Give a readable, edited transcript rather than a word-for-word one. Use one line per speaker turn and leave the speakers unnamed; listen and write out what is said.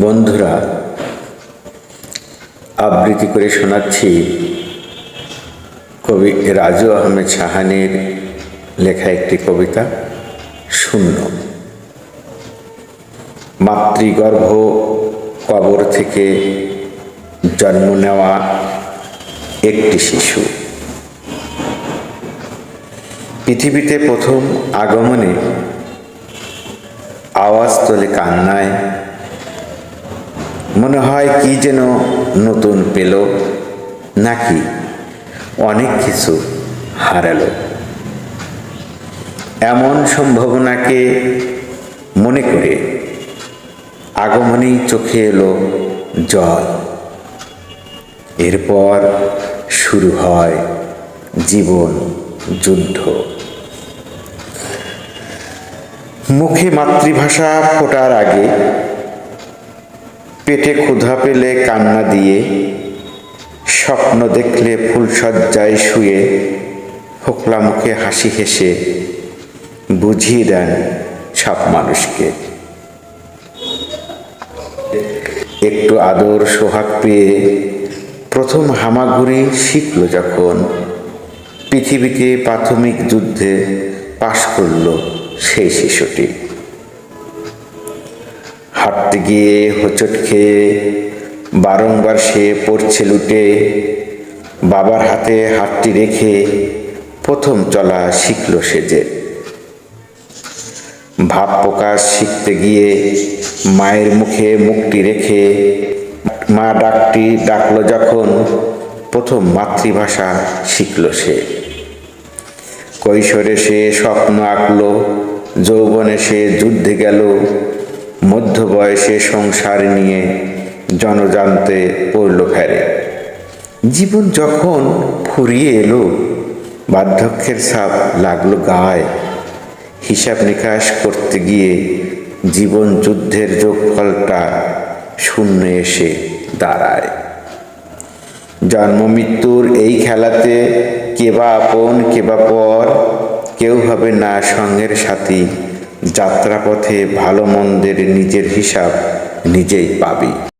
বন্ধুরা, আবৃত্তি করে শোনাচ্ছি কবি রাজু আহমেদ সাহানির লেখা একটি কবিতা শূন্য। মাতৃগর্ভ কবর থেকে জন্ম নেওয়া একটি শিশু পৃথিবীতে প্রথম আগমনে আওয়াজ তোলে কান্নায়। মনে হয় কি যেন নতুন পেল, নাকি অনেক কিছু হারালো। এমন সম্ভাবনাকে মনে করে আগমনেই চোখে এলো জল। এরপর শুরু হয় জীবন যুদ্ধ। মুখে মাতৃভাষা ফোটার আগে পেটে ক্ষুধা পেলে কান্না দিয়ে, স্বপ্ন দেখলে ফুলশয্যায় শুয়ে ফোকলা মুখে হাসি হেসে বুঝিয়ে দেন সব মানুষকে। একটু আদর সোহাগ পেয়ে প্রথম হামাগুড়ি শিখল যখন, পৃথিবীকে প্রাথমিক যুদ্ধে পাশ করল সেই শিশুটি। হাঁটতে গিয়ে হোঁচট খেয়ে বারংবার সে পড়ছে লুটে, বাবার হাতে হাতটি রেখে প্রথম চলা শিখল সে যে। ভাব প্রকাশ শিখতে গিয়ে মায়ের মুখে মুখটি রেখে মা ডাকটি ডাকলো যখন, প্রথম মাতৃভাষা শিখল সে। কৈশোরে সে স্বপ্ন আঁকলো, যৌবনে সে যুদ্ধে গেল, মধ্য বয়সে সংসার নিয়ে জনজান্তে পড়ল ফেরে। জীবন যখন ফুরিয়ে এলো, বার্ধক্যের ছাপ লাগলো গায়ে। হিসাব নিকাশ করতে গিয়ে জীবন যুদ্ধের যোগফলটা শূন্য এসে দাঁড়ায়। জন্ম মৃত্যুর এই খেলাতে কে বা আপন কে বা পর, কেউ হবে না সঙ্গের সাথী। যাত্রাপথে ভালো মন্দের নিজের হিসাব নিজেই পাবি।